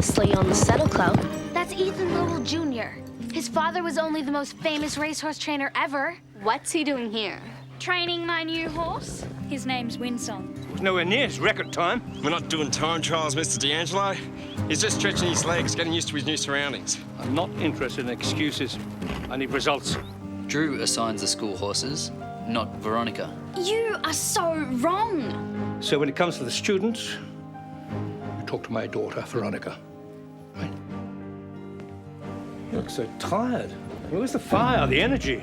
obviously on the Saddle Club. That's Ethan Lowell Jr. His father was only the most famous racehorse trainer ever. What's he doing here? Training my new horse. His name's Winsong. It was nowhere near his record time. We're not doing time trials, Mr. D'Angelo. He's just stretching his legs, getting used to his new surroundings. I'm not interested in excuses. I need results. Drew assigns the school horses, not Veronica. You are so wrong. So when it comes to the students, you talk to my daughter, Veronica. Right? You look so tired. Where's the fire, the energy?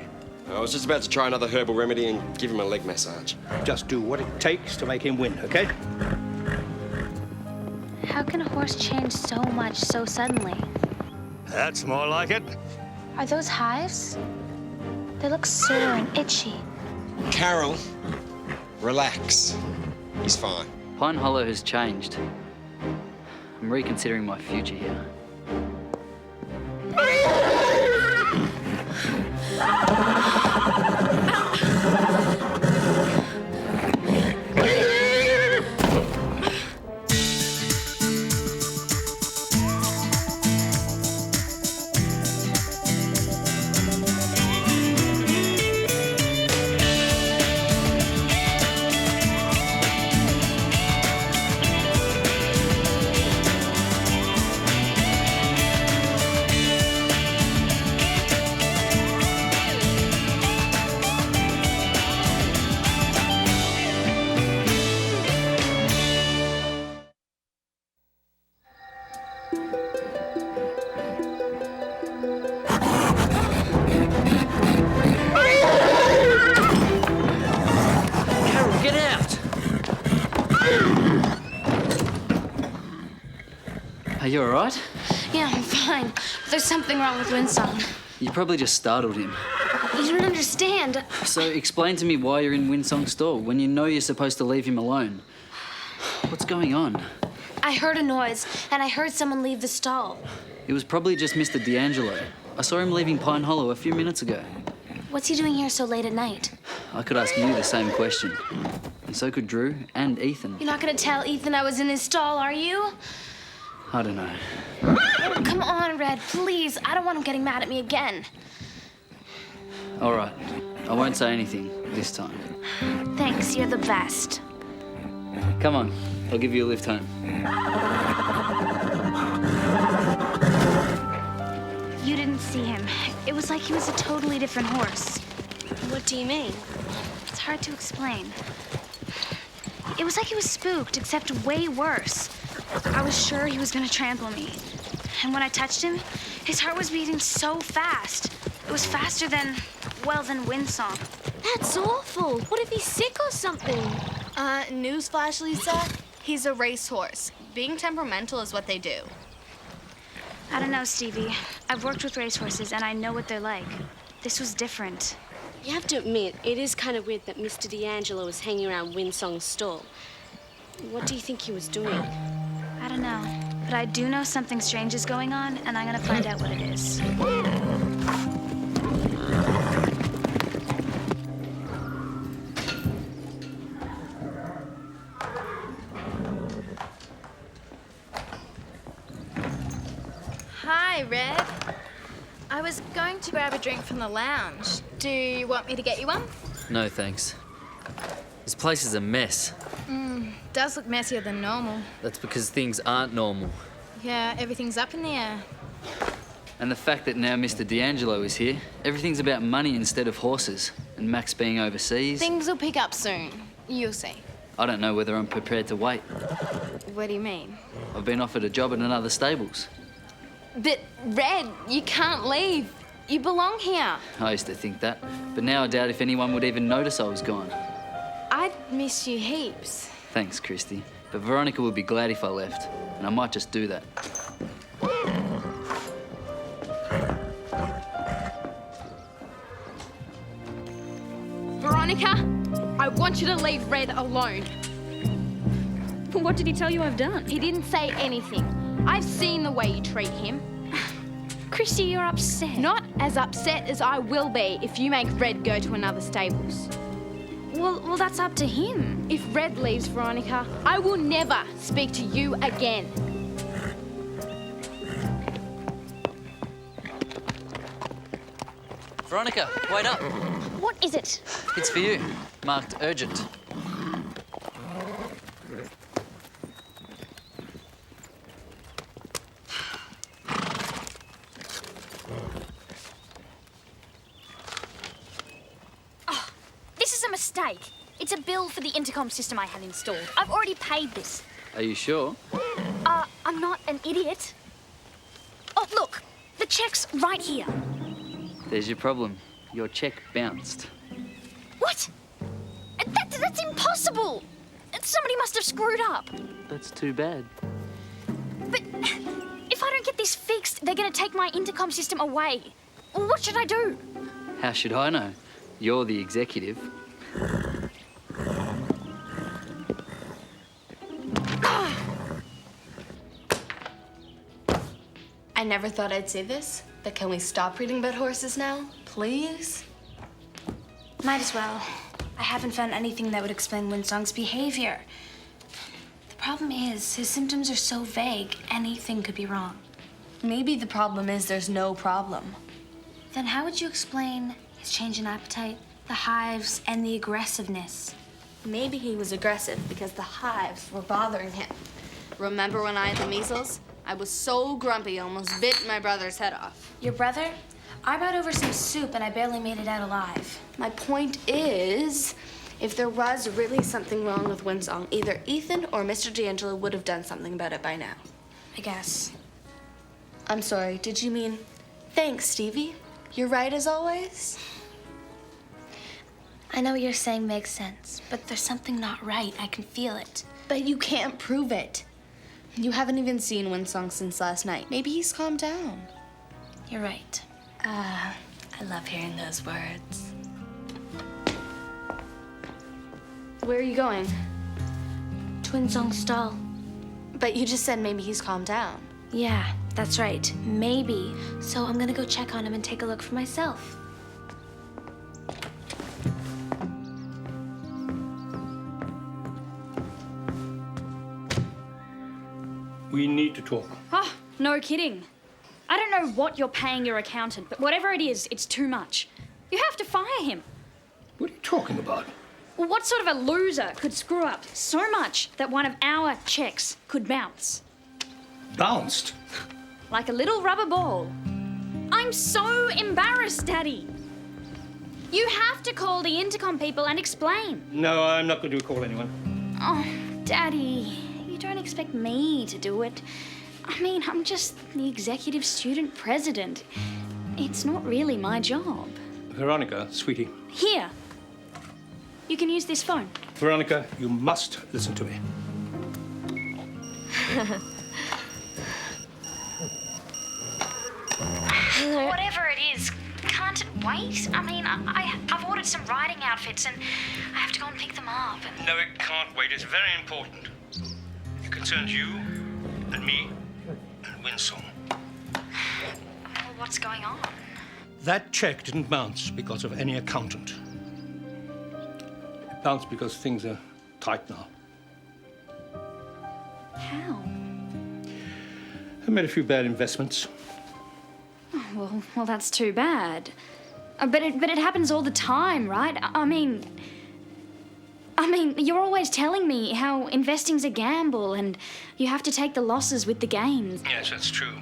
I was just about to try another herbal remedy and give him a leg massage. Just do what it takes to make him win, okay? How can a horse change so much so suddenly? That's more like it. Are those hives? They look sore and itchy. Carole, relax. He's fine. Pine Hollow has changed. I'm reconsidering my future here. Are you all right? Yeah, I'm fine. But there's something wrong with Winsong. You probably just startled him. You don't understand. So explain to me why you're in Winsong's stall when you know you're supposed to leave him alone. What's going on? I heard a noise, and I heard someone leave the stall. It was probably just Mr. D'Angelo. I saw him leaving Pine Hollow a few minutes ago. What's he doing here so late at night? I could ask you the same question. And so could Drew and Ethan. You're not gonna tell Ethan I was in his stall, are you? I don't know. Come on, Red, please. I don't want him getting mad at me again. All right. I won't say anything this time. Thanks, you're the best. Come on. I'll give you a lift home. You didn't see him. It was like he was a totally different horse. What do you mean? It's hard to explain. It was like he was spooked, except way worse. I was sure he was gonna trample me. And when I touched him, his heart was beating so fast. It was faster than Winsong. That's awful. What if he's sick or something? Newsflash, Lisa. He's a racehorse. Being temperamental is what they do. I don't know, Stevie. I've worked with racehorses, and I know what they're like. This was different. You have to admit, it is kind of weird that Mr. D'Angelo was hanging around Winsong's stall. What do you think he was doing? I don't know. But I do know something strange is going on, and I'm gonna find out what it is. Hi, Red. I was going to grab a drink from the lounge. Do you want me to get you one? No, thanks. This place is a mess. Does look messier than normal. That's because things aren't normal. Yeah, everything's up in the air. And the fact that now Mr. D'Angelo is here, everything's about money instead of horses. And Max being overseas. Things will pick up soon. You'll see. I don't know whether I'm prepared to wait. What do you mean? I've been offered a job at another stables. But, Red, you can't leave. You belong here. I used to think that, but now I doubt if anyone would even notice I was gone. I'd miss you heaps. Thanks, Christy. But Veronica would be glad if I left, and I might just do that. Veronica, I want you to leave Red alone. What did he tell you I've done? He didn't say anything. I've seen the way you treat him. Christy, you're upset. Not as upset as I will be if you make Red go to another stables. Well, that's up to him. If Red leaves, Veronica, I will never speak to you again. Veronica, wait up. What is it? It's for you. Marked urgent. This is a mistake. It's a bill for the intercom system I had installed. I've already paid this. Are you sure? I'm not an idiot. Oh, look. The check's right here. There's your problem. Your check bounced. What? That's impossible. Somebody must have screwed up. That's too bad. But if I don't get this fixed, they're going to take my intercom system away. What should I do? How should I know? You're the executive. I never thought I'd say this, but can we stop reading about horses now, please? Might as well. I haven't found anything that would explain Winsong's behavior. The problem is, his symptoms are so vague, anything could be wrong. Maybe the problem is there's no problem. Then how would you explain his change in appetite, the hives, and the aggressiveness? Maybe he was aggressive because the hives were bothering him. Remember when I had the measles? I was so grumpy, I almost bit my brother's head off. Your brother? I brought over some soup and I barely made it out alive. My point is, if there was really something wrong with Winsong, either Ethan or Mr. D'Angelo would have done something about it by now. I guess. I'm sorry, did you mean, thanks, Stevie? You're right as always? I know what you're saying makes sense, but there's something not right. I can feel it. But you can't prove it. You haven't even seen Winsong since last night. Maybe he's calmed down. You're right. I love hearing those words. Where are you going? To Winsong's stall. But you just said maybe he's calmed down. Yeah, that's right. Maybe. So I'm gonna go check on him and take a look for myself. We need to talk. Oh, no kidding. I don't know what you're paying your accountant, but whatever it is, it's too much. You have to fire him. What are you talking about? Well, what sort of a loser could screw up so much that one of our checks could bounce? Bounced? Like a little rubber ball. I'm so embarrassed, Daddy. You have to call the intercom people and explain. No, I'm not going to call anyone. Oh, Daddy, you don't expect me to do it. I mean, I'm just the executive student president. It's not really my job. Veronica, sweetie. Here. You can use this phone. Veronica, you must listen to me. Whatever it is, can't it wait? I mean, I've ordered some riding outfits and I have to go and pick them up. And... No, it can't wait. It's very important. It concerns you and me and Winsong. Well, what's going on? That check didn't bounce because of any accountant. It bounced because things are tight now. How? I made a few bad investments. Oh, well, that's too bad. But it happens all the time, right? I mean, you're always telling me how investing's a gamble and you have to take the losses with the gains. Yes, that's true.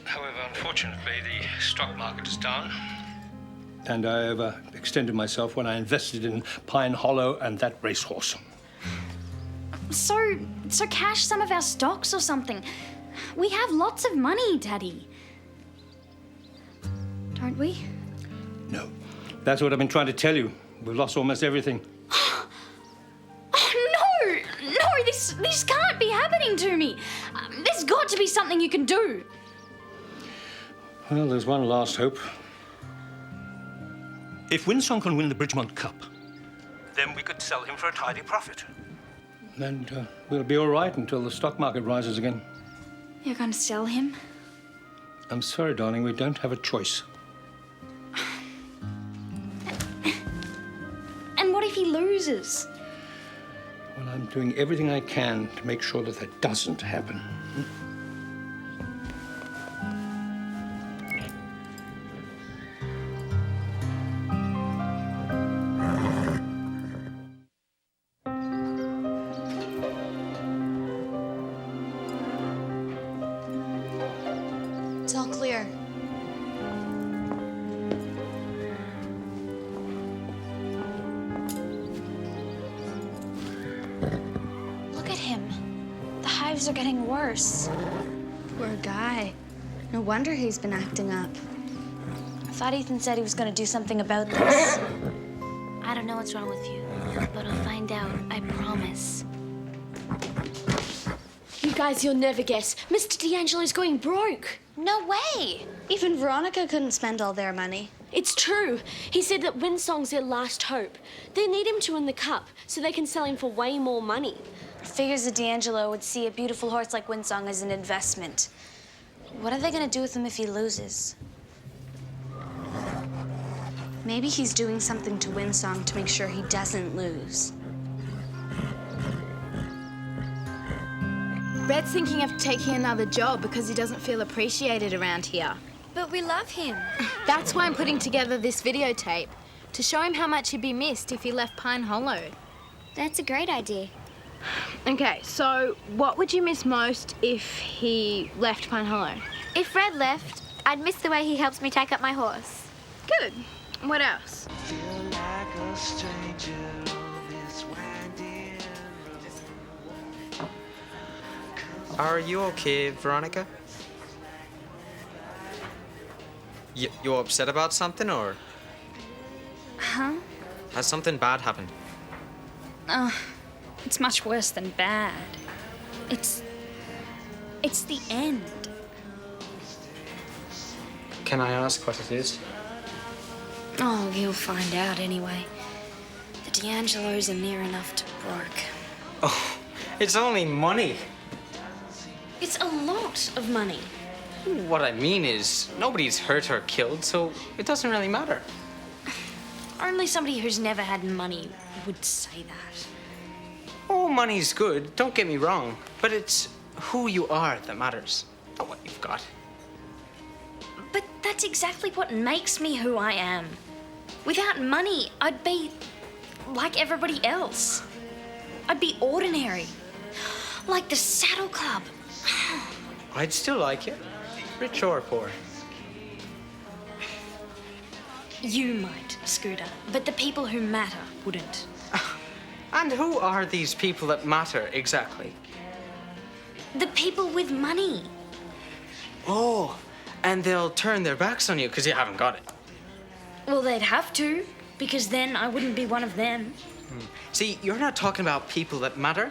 However, unfortunately, the stock market is down. And I overextended myself when I invested in Pine Hollow and that racehorse. So cash some of our stocks or something. We have lots of money, Daddy. Don't we? No. That's what I've been trying to tell you. We've lost almost everything. Oh, no, this can't be happening to me. There's got to be something you can do. Well, there's one last hope. If Winsong can win the Bridgemont Cup, then we could sell him for a tidy profit. And we'll be all right until the stock market rises again. You're going to sell him? I'm sorry, darling, we don't have a choice. And what if he loses? Well, I'm doing everything I can to make sure that that doesn't happen. hives are getting worse. Poor guy. No wonder he's been acting up. I thought Ethan said he was going to do something about this. I don't know what's wrong with you, but I'll find out, I promise. You guys, you'll never guess. Mr. D'Angelo's going broke. No way! Even Veronica couldn't spend all their money. It's true. He said that Winsong's their last hope. They need him to win the cup so they can sell him for way more money. Figures that D'Angelo would see a beautiful horse like Winsong as an investment. What are they going to do with him if he loses? Maybe he's doing something to Winsong to make sure he doesn't lose. Red's thinking of taking another job because he doesn't feel appreciated around here. But we love him. That's why I'm putting together this videotape, to show him how much he'd be missed if he left Pine Hollow. That's a great idea. Okay, so what would you miss most if he left Pine Hollow? If Red left, I'd miss the way he helps me tack up my horse. Good. What else? Are you okay, Veronica? You upset about something, or? Huh? Has something bad happened? It's much worse than bad. It's the end. Can I ask what it is? Oh, you'll find out anyway. The D'Angelos are near enough to broke. Oh, it's only money. It's a lot of money. What I mean is, nobody's hurt or killed, so it doesn't really matter. Only somebody who's never had money would say that. Oh, money's good, don't get me wrong, but it's who you are that matters, not what you've got. But that's exactly what makes me who I am. Without money, I'd be like everybody else. I'd be ordinary. Like the Saddle Club. I'd still like you, rich or poor. You might, Scooter, but the people who matter wouldn't. And who are these people that matter exactly? The people with money. Oh, and they'll turn their backs on you because you haven't got it. Well, they'd have to, because then I wouldn't be one of them. See, you're not talking about people that matter.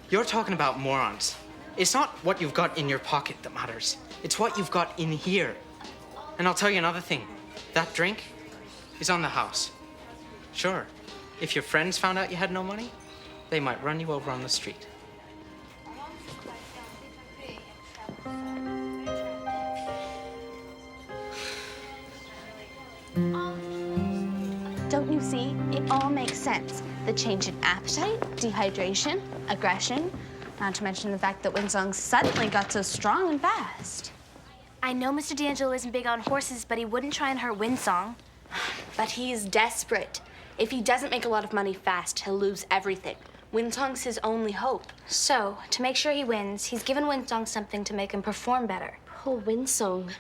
You're talking about morons. It's not what you've got in your pocket that matters. It's what you've got in here. And I'll tell you another thing. That drink is on the house. Sure, if your friends found out you had no money, they might run you over on the street. Don't you see? It all makes sense. The change in appetite, dehydration, aggression, not to mention the fact that Winsong suddenly got so strong and fast. I know Mr. D'Angelo isn't big on horses, but he wouldn't try and hurt Winsong. But he is desperate. If he doesn't make a lot of money fast, he'll lose everything. Winsong's his only hope. So, to make sure he wins, he's given Winsong something to make him perform better. Poor Winsong.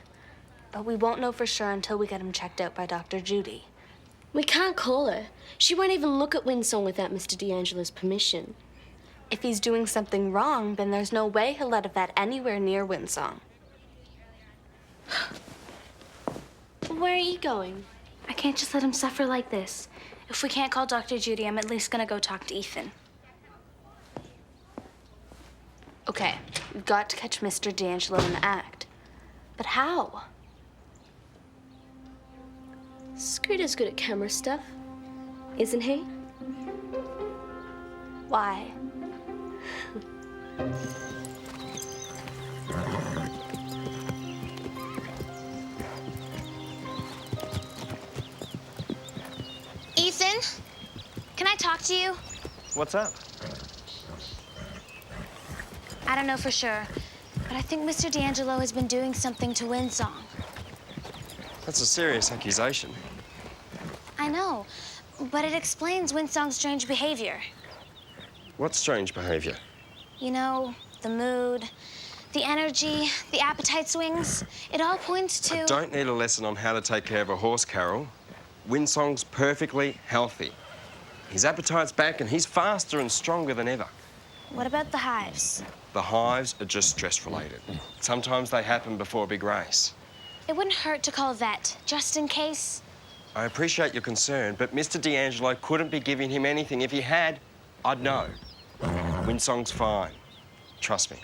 But we won't know for sure until we get him checked out by Dr. Judy. We can't call her. She won't even look at Winsong without Mr. D'Angelo's permission. If he's doing something wrong, then there's no way he'll let a vet anywhere near Winsong. Where are you going? I can't just let him suffer like this. If we can't call Dr. Judy, I'm at least gonna go talk to Ethan. Okay, we've got to catch Mr. D'Angelo in the act. But how? Scooter's good at camera stuff, isn't he? Why? Ethan, can I talk to you? What's up? I don't know for sure, but I think Mr. D'Angelo has been doing something to Winsong. That's a serious accusation. I know, but it explains Winsong's strange behavior. What strange behavior? You know, the mood, the energy, the appetite swings. It all points to... I don't need a lesson on how to take care of a horse, Carole. Winsong's perfectly healthy. His appetite's back and he's faster and stronger than ever. What about the hives? The hives are just stress-related. Sometimes they happen before a big race. It wouldn't hurt to call a vet, just in case. I appreciate your concern, but Mr. D'Angelo couldn't be giving him anything. If he had, I'd know. Winsong's fine. Trust me.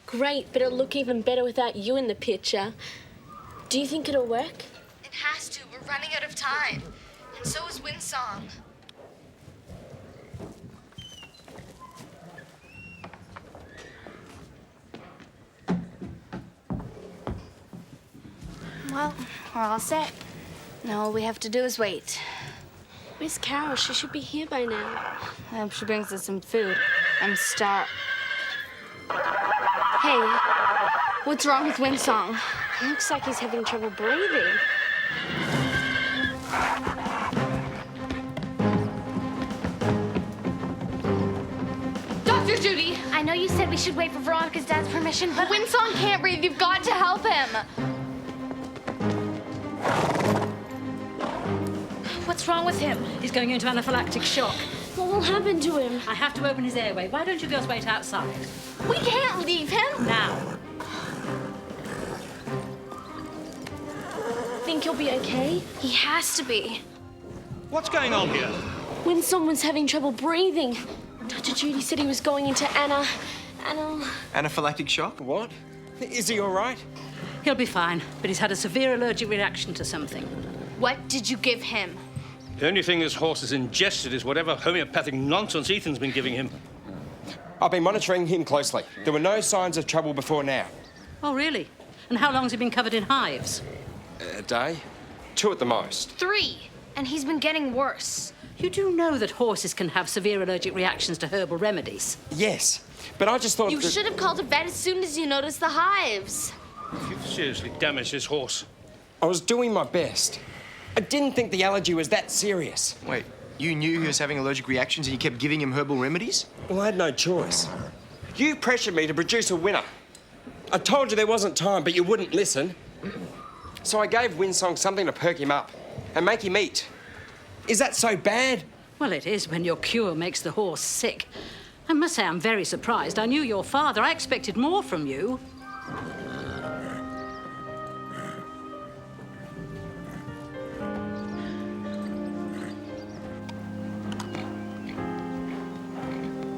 Great, but it'll look even better without you in the picture. Do you think it'll work? It has to. We're running out of time. And so is Winsong. Well, we're all set. Now all we have to do is wait. Where's Carole? She should be here by now. I hope she brings us some food. I'm starved. Hey, what's wrong with Winsong? Looks like he's having trouble breathing. Dr. Judy! I know you said we should wait for Veronica's dad's permission, but Winsong can't breathe. You've got to help him. what's wrong with him? He's going into anaphylactic shock. What will happen to him? I have to open his airway. Why don't you girls wait outside? We can't leave him. Now. Think he'll be okay? He has to be. What's going on here? When someone's having trouble breathing, Dr. Judy said he was going into Anaphylactic shock? What? Is he all right? He'll be fine, but he's had a severe allergic reaction to something. What did you give him? The only thing this horse has ingested is whatever homeopathic nonsense Ethan's been giving him. I've been monitoring him closely. There were no signs of trouble before now. Oh, really? And how long's he been covered in hives? A day? 2 at the most. 3. And he's been getting worse. You do know that horses can have severe allergic reactions to herbal remedies? Yes, but I just thought You should have called a vet as soon as you noticed the hives. You've seriously damaged this horse. I was doing my best. I didn't think the allergy was that serious. Wait, you knew he was having allergic reactions and you kept giving him herbal remedies? Well, I had no choice. You pressured me to produce a winner. I told you there wasn't time, but you wouldn't listen. So I gave Winsong something to perk him up and make him eat. Is that so bad? Well, it is when your cure makes the horse sick. I must say I'm very surprised. I knew your father. I expected more from you.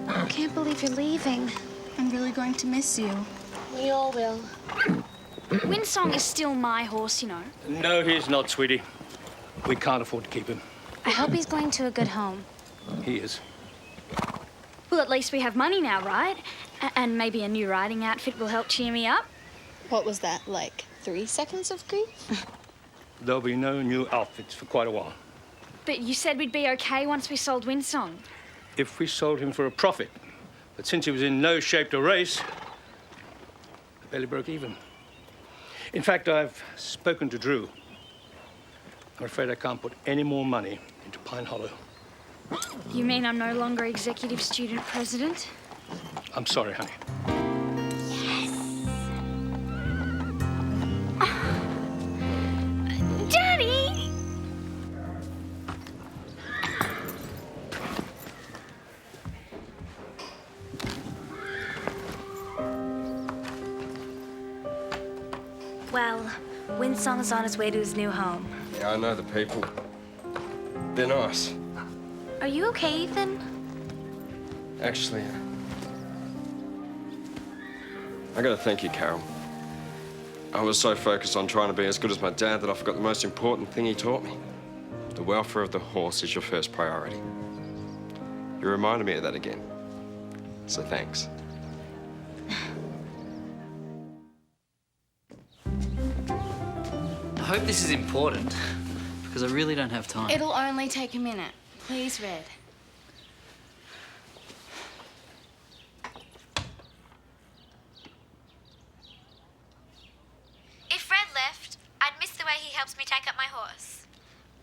I can't believe you're leaving. I'm really going to miss you. We all will. Winsong is still my horse, you know. No, he's not, sweetie. We can't afford to keep him. I hope he's going to a good home. He is. Well, at least we have money now, right? And maybe a new riding outfit will help cheer me up. What was that, like 3 seconds of grief? There'll be no new outfits for quite a while. But you said we'd be okay once we sold Winsong. If we sold him for a profit. But since he was in no shape to race, I barely broke even. In fact, I've spoken to Drew. I'm afraid I can't put any more money into Pine Hollow. You mean I'm no longer executive student president? I'm sorry, honey. Daddy! Well, Winsong is on his way to his new home. Yeah, I know the people. They're nice. Are you okay, Ethan? Actually, I gotta thank you, Carole. I was so focused on trying to be as good as my dad that I forgot the most important thing he taught me. The welfare of the horse is your first priority. You reminded me of that again. So thanks. I hope this is important, because I really don't have time. It'll only take a minute. Please, Red. If Red left, I'd miss the way he helps me take up my horse.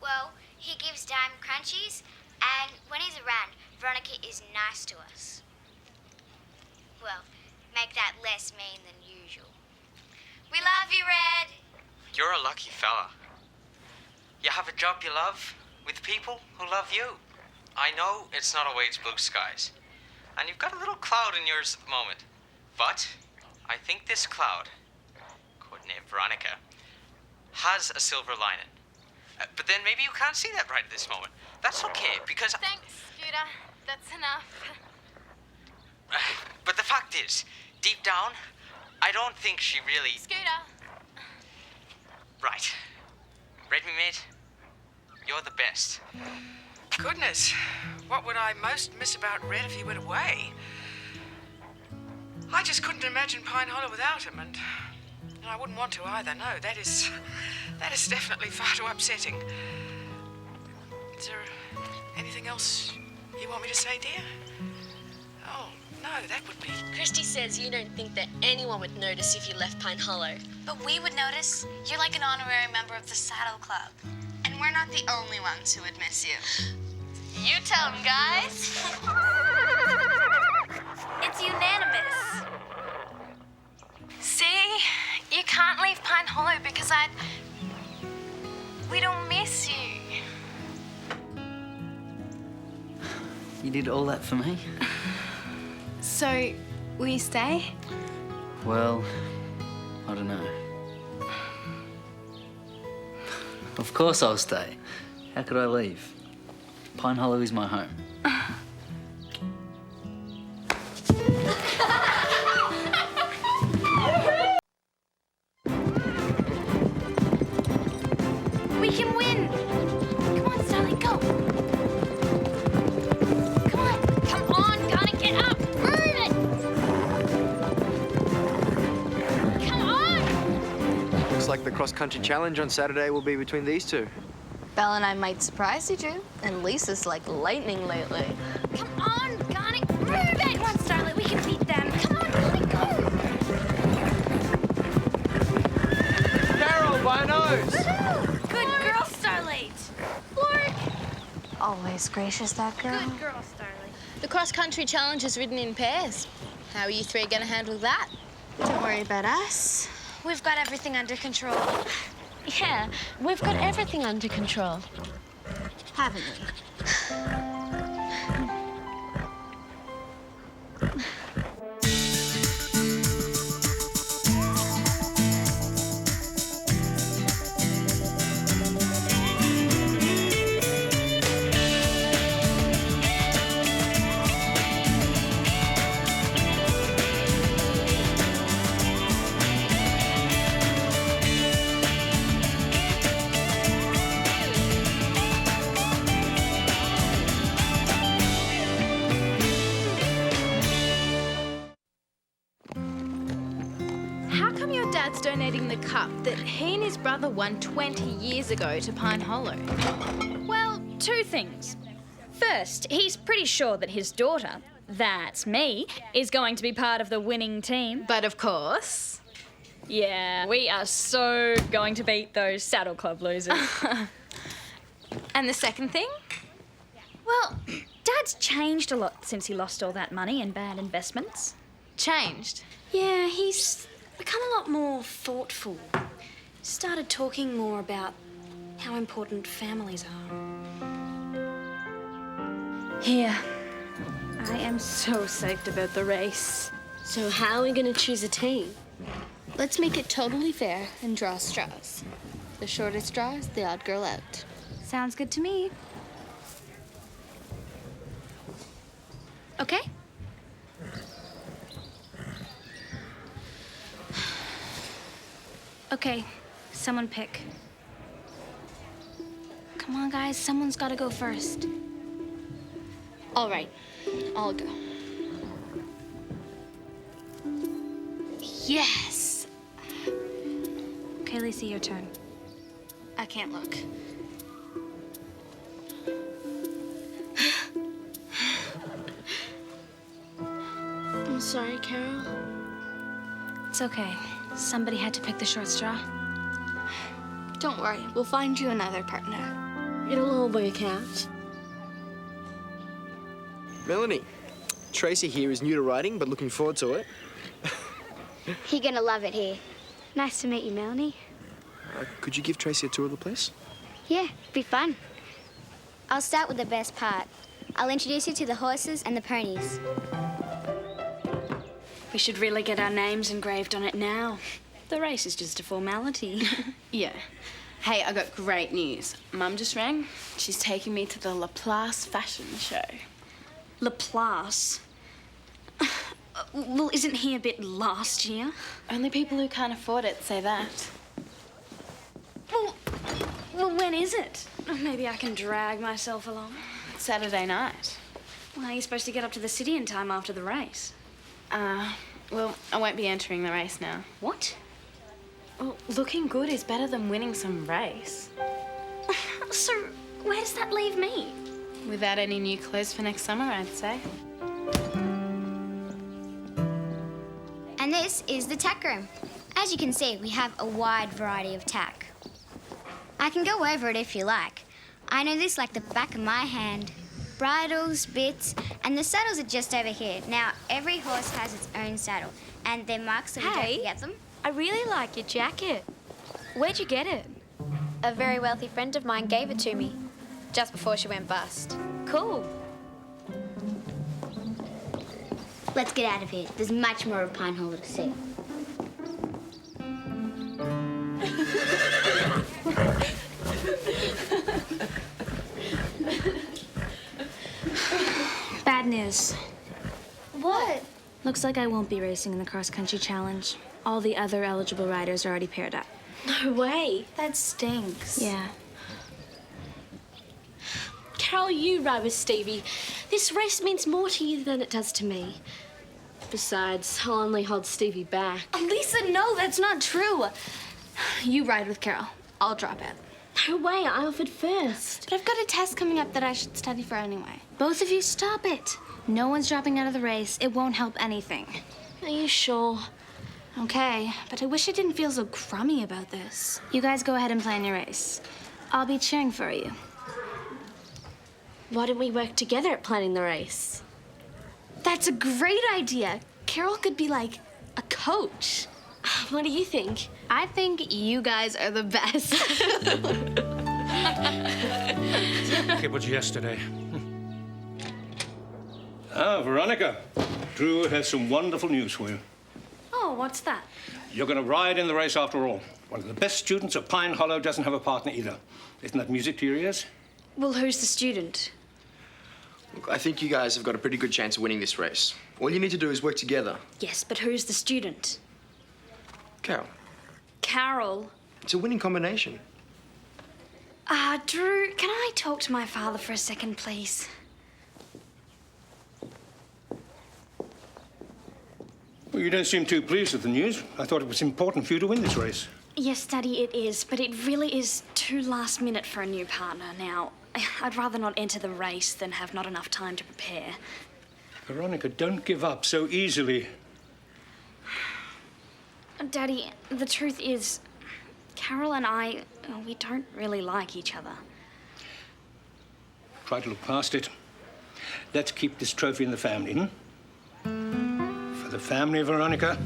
Well, he gives Dime crunchies, and when he's around, Veronica is nice to us. Well, make that less mean than usual. We love you, Red. You're a lucky fella. You have a job you love, with people who love you. I know it's not always blue skies, and you've got a little cloud in yours at the moment. But I think this cloud, codenamed Veronica, has a silver lining. But then maybe you can't see that right at this moment. That's okay, because... Thanks, Scooter. That's enough. But the fact is, deep down, I don't think she really... Scooter. Right. Read me, mate? You're the best. Goodness, what would I most miss about Red if he went away? I just couldn't imagine Pine Hollow without him, and I wouldn't want to either. No, that is definitely far too upsetting. Is there anything else you want me to say, dear? Oh, no, that would be... Christy says you don't think that anyone would notice if you left Pine Hollow. But we would notice. You're like an honorary member of the Saddle Club. And we're not the only ones who would miss you. You tell them, guys. It's unanimous. See? You can't leave Pine Hollow because we don't miss you. You did all that for me? So, will you stay? Well, I don't know. Of course I'll stay. How could I leave? Pine Hollow is my home. We can win! Come on, Sally, go! Come on, gotta get up. Move it. Come on. Looks like the cross-country challenge on Saturday will be between these two. Belle and I might surprise you, Drew. And Lisa's like lightning lately. Come on, Garnet. Move it. Come on, Starlet, we can beat them. Come on, Garnet, go. Carole, by a nose! Good girl, Starlight. Always gracious, that girl. Good girl, Starlight. The cross-country challenge is ridden in pairs. How are you three going to handle that? Don't worry about us. We've got everything under control. Yeah, we've got everything under control. Haven't we? How come your dad's donating the cup that he and his brother won 20 years ago to Pine Hollow? Well, two things. First, he's pretty sure that his daughter, that's me, is going to be part of the winning team. But of course. Yeah, we are so going to beat those Saddle Club losers. And the second thing? Well, Dad's changed a lot since he lost all that money in bad investments. Changed? Yeah, he's become a lot more thoughtful. Started talking more about how important families are. Here, I am so psyched about the race. So how are we going to choose a team? Let's make it totally fair and draw straws. The shortest straw is the odd girl out. Sounds good to me. Okay? Okay, someone pick. Come on, guys, someone's gotta go first. All right, I'll go. Yes! Okay, Lacey, your turn. I can't look. I'm sorry, Carole. It's okay. Somebody had to pick the short straw. Don't worry, we'll find you another partner. It'll all work out. Melanie, Tracey here is new to riding, but looking forward to it. You're gonna love it here. Nice to meet you, Melanie. Could you give Tracey a tour of the place? Yeah, be fun. I'll start with the best part. I'll introduce you to the horses and the ponies. We should really get our names engraved on it now. The race is just a formality. Yeah. Hey, I got great news. Mum just rang. She's taking me to the Laplace fashion show. Laplace? Well, isn't he a bit last year? Only people who can't afford it say that. Well, when is it? Maybe I can drag myself along. Saturday night. Well, are you supposed to get up to the city in time after the race? Well, I won't be entering the race now. What? Well, looking good is better than winning some race. So, where does that leave me? Without any new clothes for next summer, I'd say. And this is the tack room. As you can see, we have a wide variety of tack. I can go over it if you like. I know this like the back of my hand. Bridles, bits, and the saddles are just over here. Now, every horse has its own saddle, and they're marked so we don't forget them. I really like your jacket. Where'd you get it? A very wealthy friend of mine gave it to me just before she went bust. Cool. Let's get out of here. There's much more of Pine Hollow to see. Bad news. What? Looks like I won't be racing in the cross-country challenge. All the other eligible riders are already paired up. No way. That stinks. Yeah. Carole, you ride with Stevie. This race means more to you than it does to me. Besides, I'll only hold Stevie back. Oh, Lisa, no, that's not true. You ride with Carole. I'll drop out. No way, I offered first. But I've got a test coming up that I should study for anyway. Both of you, stop it. No one's dropping out of the race. It won't help anything. Are you sure? Okay, but I wish I didn't feel so crummy about this. You guys go ahead and plan your race. I'll be cheering for you. Why don't we work together at planning the race? That's a great idea. Carole could be like a coach. What do you think? I think you guys are the best. It was yesterday. Veronica, Drew has some wonderful news for you. Oh, what's that? You're going to ride in the race after all. One of the best students at Pine Hollow doesn't have a partner either. Isn't that music to your ears? Well, who's the student? Look, I think you guys have got a pretty good chance of winning this race. All you need to do is work together. Yes, but who's the student? Carole, Carole. it's a winning combination. Drew, can I talk to my father for a second, please? Well, you don't seem too pleased with the news. I thought it was important for you to win this race. Yes, Daddy, it is, but it really is too last minute for a new partner now. I'd rather not enter the race than have not enough time to prepare. Veronica, don't give up so easily. Daddy, the truth is, Carole and I, we don't really like each other. Try to look past it. Let's keep this trophy in the family, For the family, Veronica.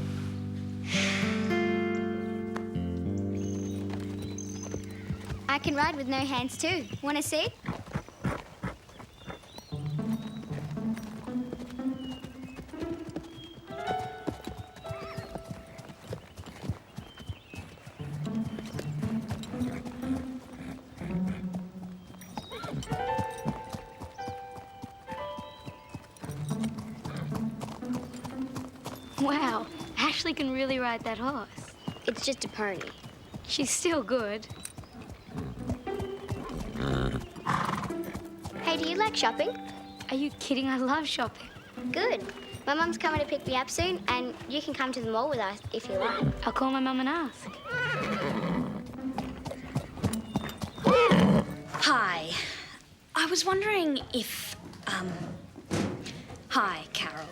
I can ride with no hands too. Want to see? Wow, Ashley can really ride that horse. It's just a pony. She's still good. Hey, do you like shopping? Are you kidding? I love shopping. Good. My mum's coming to pick me up soon, and you can come to the mall with us if you like. I'll call my mum and ask. Hi. I was wondering if, Hi, Carole.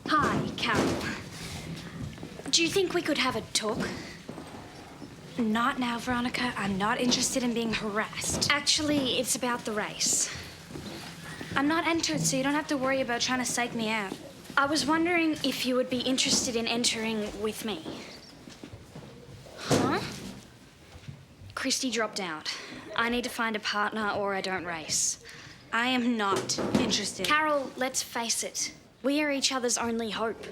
Hi, Carole. Do you think we could have a talk? Not now, Veronica. I'm not interested in being harassed. Actually, it's about the race. I'm not entered, so you don't have to worry about trying to psych me out. I was wondering if you would be interested in entering with me. Huh? Christy dropped out. I need to find a partner or I don't race. I am not interested. Carole, let's face it. We are each other's only hope.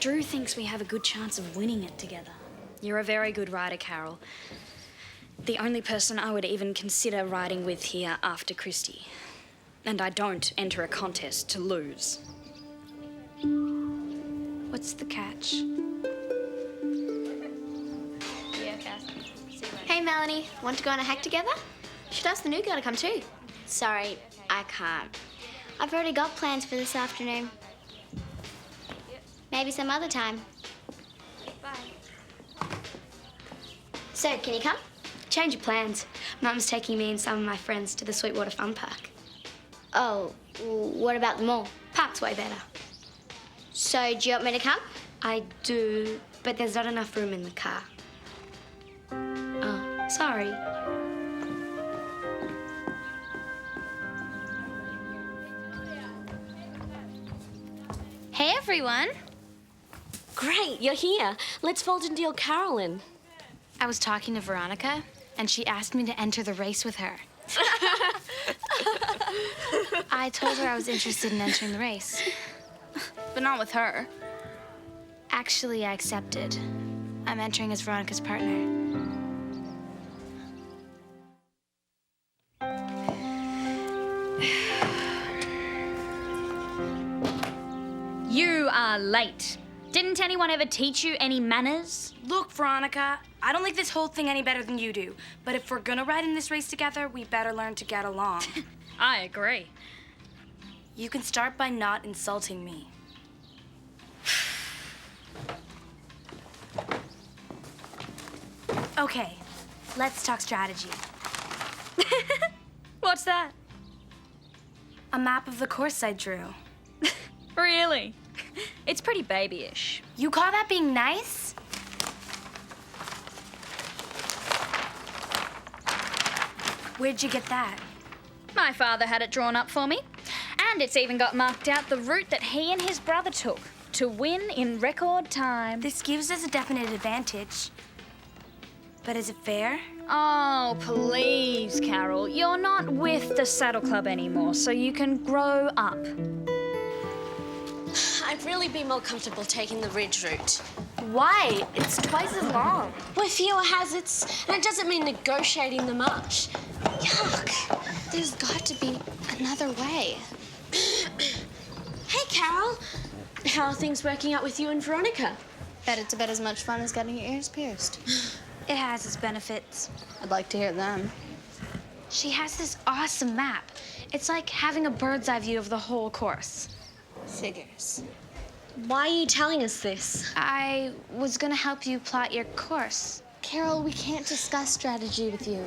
Drew thinks we have a good chance of winning it together. You're a very good rider, Carole. The only person I would even consider riding with here after Christy. And I don't enter a contest to lose. What's the catch? Hey, Melanie. Want to go on a hike together? Should ask the new girl to come too. Sorry, I can't. I've already got plans for this afternoon. Maybe some other time. Bye. So, can you come? Change your plans. Mum's taking me and some of my friends to the Sweetwater Fun Park. Oh, what about the mall? Park's way better. So, do you want me to come? I do, but there's not enough room in the car. Oh, sorry. Hey, everyone. Great, you're here. Let's volunteer Carole in. I was talking to Veronica, and she asked me to enter the race with her. I told her I was interested in entering the race, but not with her. Actually, I accepted. I'm entering as Veronica's partner. You are late. Didn't anyone ever teach you any manners? Look, Veronica, I don't like this whole thing any better than you do. But if we're gonna ride in this race together, we better learn to get along. I agree. You can start by not insulting me. Okay, let's talk strategy. What's that? A map of the course I drew. Really? It's pretty babyish. You call that being nice? Where'd you get that? My father had it drawn up for me. And it's even got marked out the route that he and his brother took to win in record time. This gives us a definite advantage. But is it fair? Oh, please, Carole. You're not with the Saddle Club anymore, so you can grow up. I'd really be more comfortable taking the ridge route. Why? It's twice as long. With fewer hazards, and it doesn't mean negotiating the march. Yuck. There's got to be another way. Hey, Carole. How are things working out with you and Veronica? Bet it's about as much fun as getting your ears pierced. It has its benefits. I'd like to hear them. She has this awesome map. It's like having a bird's eye view of the whole course. Figures. Why are you telling us this? I was gonna help you plot your course. Carole, we can't discuss strategy with you.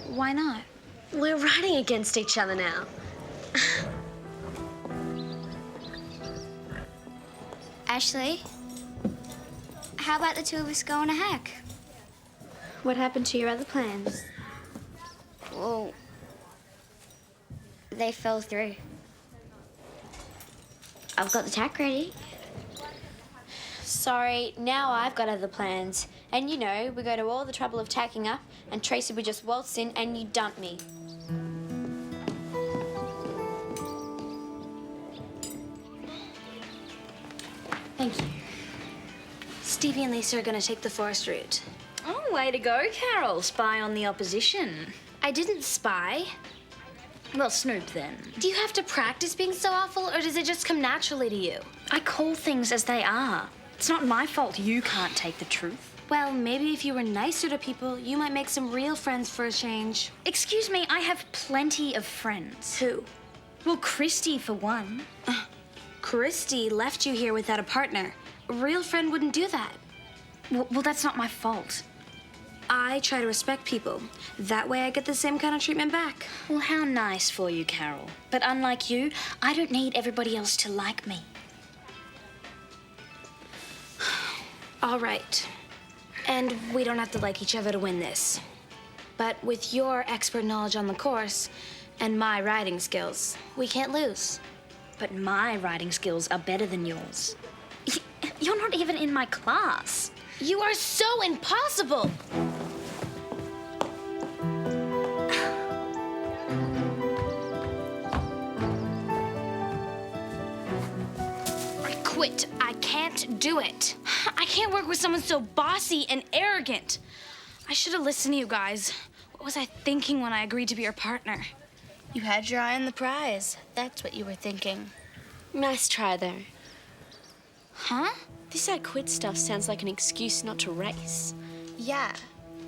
Why not? We're riding against each other now. Ashley, how about the two of us go on a hike? What happened to your other plans? Well, they fell through. I've got the tack ready. Sorry, now I've got other plans. And you know, we go to all the trouble of tacking up, and Tracey would just waltz in and you dump me. Thank you. Stevie and Lisa are gonna take the forest route. Oh, way to go, Carole. Spy on the opposition. I didn't spy. Well, snoop then. Do you have to practice being so awful, or does it just come naturally to you? I call things as they are. It's not my fault you can't take the truth. Well, maybe if you were nicer to people, you might make some real friends for a change. Excuse me, I have plenty of friends. Who? Well, Christy, for one. Christy left you here without a partner. A real friend wouldn't do that. Well, that's not my fault. I try to respect people. That way I get the same kind of treatment back. Well, how nice for you, Carole. But unlike you, I don't need everybody else to like me. All right. And we don't have to like each other to win this. But with your expert knowledge on the course and my riding skills, we can't lose. But my riding skills are better than yours. You're not even in my class. You are so impossible. I quit. I can't do it. I can't work with someone so bossy and arrogant. I should have listened to you guys. What was I thinking when I agreed to be your partner? You had your eye on the prize. That's what you were thinking. Nice try, though. Huh? This I quit stuff sounds like an excuse not to race. Yeah.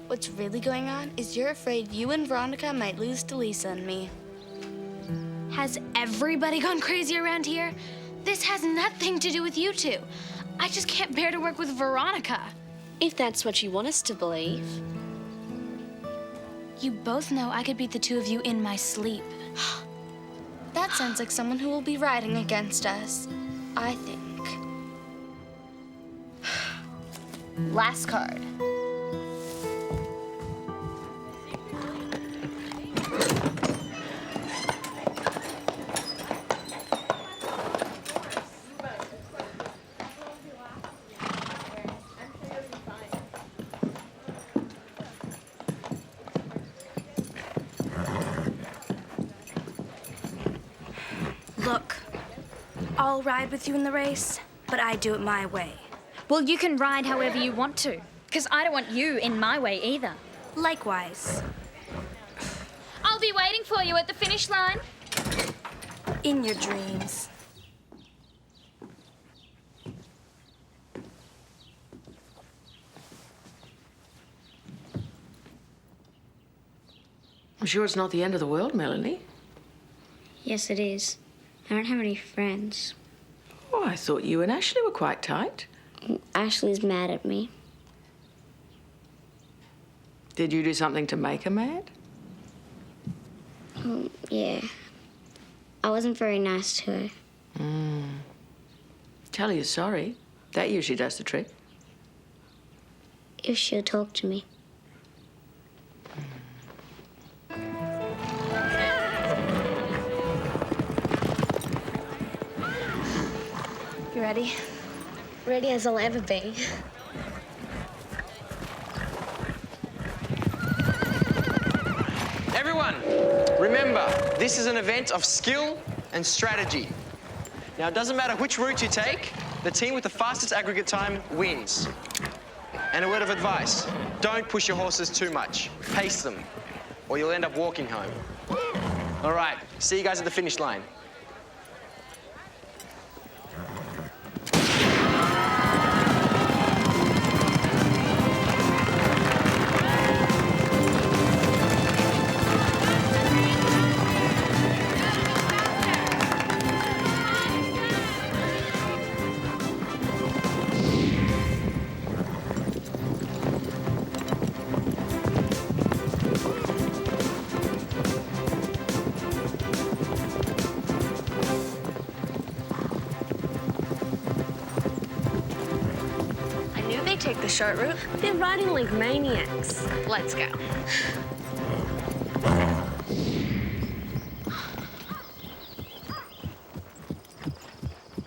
What's really going on is you're afraid you and Veronica might lose to Lisa and me. Has everybody gone crazy around here? This has nothing to do with you two. I just can't bear to work with Veronica. If that's what you want us to believe. You both know I could beat the two of you in my sleep. That sounds like someone who will be riding against us, I think. Last card. Look, I'll ride with you in the race, but I do it my way. Well, you can ride however you want to, because I don't want you in my way either. Likewise. I'll be waiting for you at the finish line. In your dreams. I'm sure it's not the end of the world, Melanie. Yes, it is. I don't have any friends. Oh, I thought you and Ashley were quite tight. Ashley's mad at me. Did you do something to make her mad? Yeah. I wasn't very nice to her. Tell her you're sorry. That usually does the trick. If she'll talk to me. You ready? Ready as I'll ever be. Everyone, remember, this is an event of skill and strategy. Now, it doesn't matter which route you take, the team with the fastest aggregate time wins. And a word of advice, don't push your horses too much. Pace them, or you'll end up walking home. All right, see you guys at the finish line. Take the short route. They're riding like maniacs. Let's go.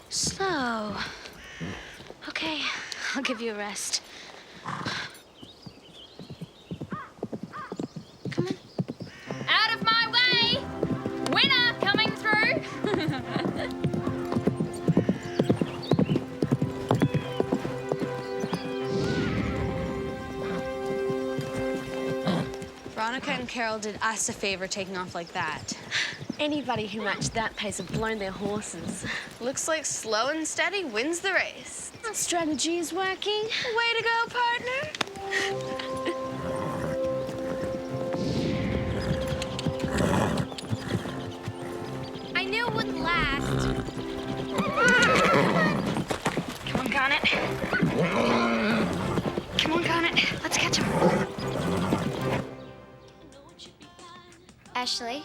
Slow. Okay, I'll give you a rest. Come on. Out of my way! Winner coming through! Veronica and Carole did us a favor taking off like that. Anybody who matched that pace have blown their horses. Looks like slow and steady wins the race. That strategy is working. Way to go, partner. I knew it wouldn't last. Come on, Garnet. Come on, Garnet. Let's catch him. Ashley?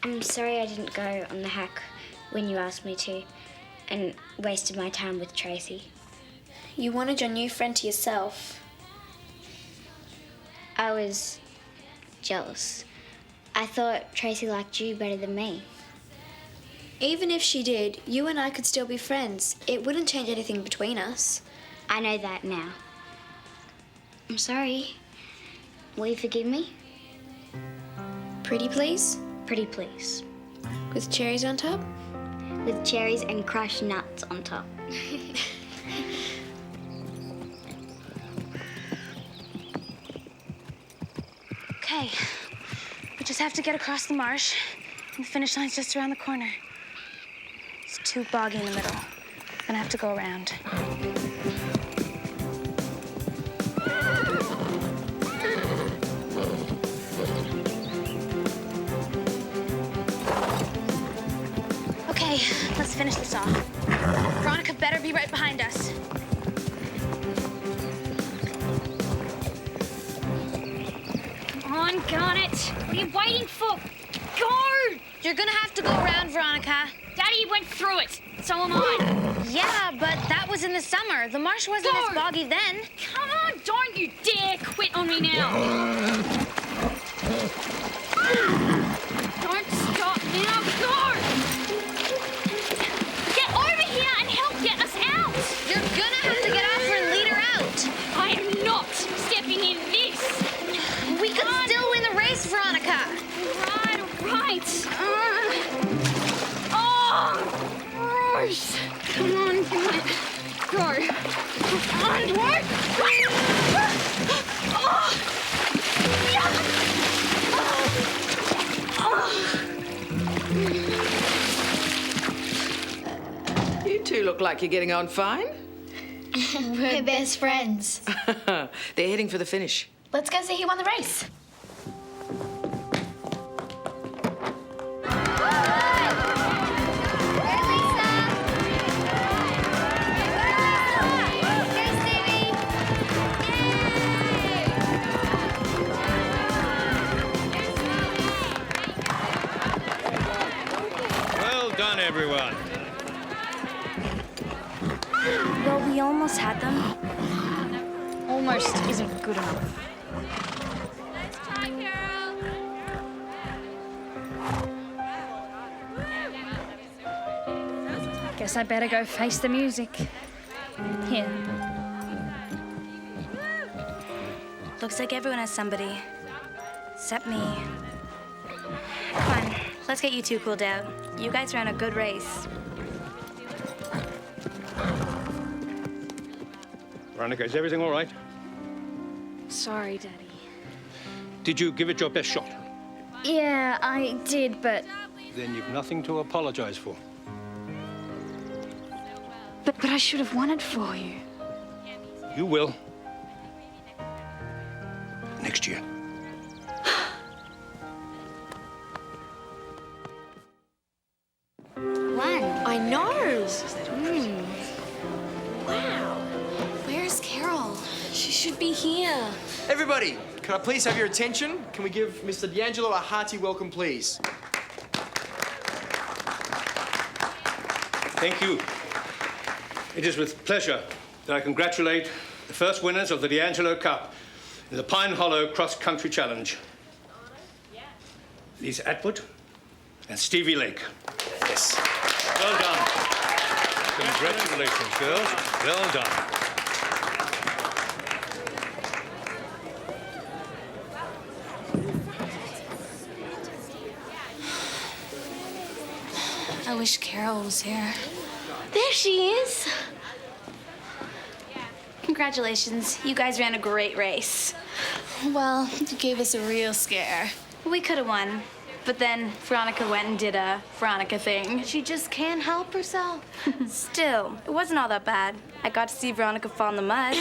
I'm sorry I didn't go on the hack when you asked me to and wasted my time with Tracey. You wanted your new friend to yourself. I was jealous. I thought Tracey liked you better than me. Even if she did, you and I could still be friends. It wouldn't change anything between us. I know that now. I'm sorry. Will you forgive me? Pretty please? Pretty please. With cherries on top? With cherries and crushed nuts on top. Okay. We just have to get across the marsh. And the finish line's just around the corner. It's too boggy in the middle. Gonna have to go around. Okay, let's finish this off. Veronica better be right behind us. Come on, Garnet. What are you waiting for? Go! You're gonna have to go around, Veronica. Daddy went through it. So am I. Yeah, but that was in the summer. The marsh wasn't as boggy then. Come on, don't you dare quit on me now. Don't stop now. Go! Get over here and help get us out. You're gonna have to get off her and lead her out. I am not stepping in this. We could still win the race, Veronica. Right. Gross. Come on. Go. Come on, work. You two look like you're getting on fine. We're best friends. They're heading for the finish. Let's go see who won the race. Well done, everyone. Well, we almost had them. Almost isn't good enough. Guess I better go face the music. Here. Looks like everyone has somebody. Except me. Come on, let's get you two cooled out. You guys ran a good race. Veronica, is everything all right? Sorry, Daddy. Did you give it your best shot? Yeah, I did, but... Then you've nothing to apologize for. But I should have won it for you. You will. Next year. One. I know. Wow. Where's Carole? She should be here. Everybody, can I please have your attention? Can we give Mr. D'Angelo a hearty welcome, please? Thank you. It is with pleasure that I congratulate the first winners of the D'Angelo Cup in the Pine Hollow Cross Country Challenge. Lisa Atwood and Stevie Lake. Yes. Well done. Congratulations, girls. Well done. I wish Carole was here. There she is. Congratulations. You guys ran a great race. Well, you gave us a real scare. We could have won. But then Veronica went and did a Veronica thing. She just can't help herself. Still, it wasn't all that bad. I got to see Veronica fall in the mud.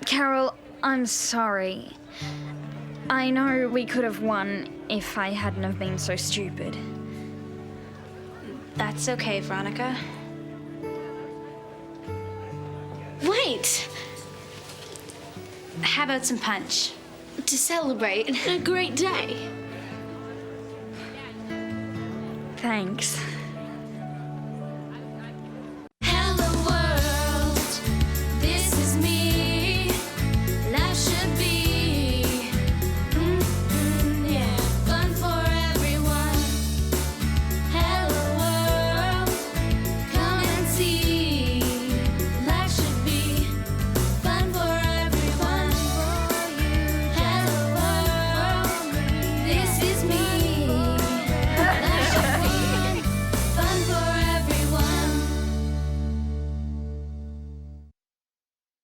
Carole, I'm sorry. I know we could have won if I hadn't have been so stupid. That's okay, Veronica. Wait! How about some punch? To celebrate a great day. Thanks.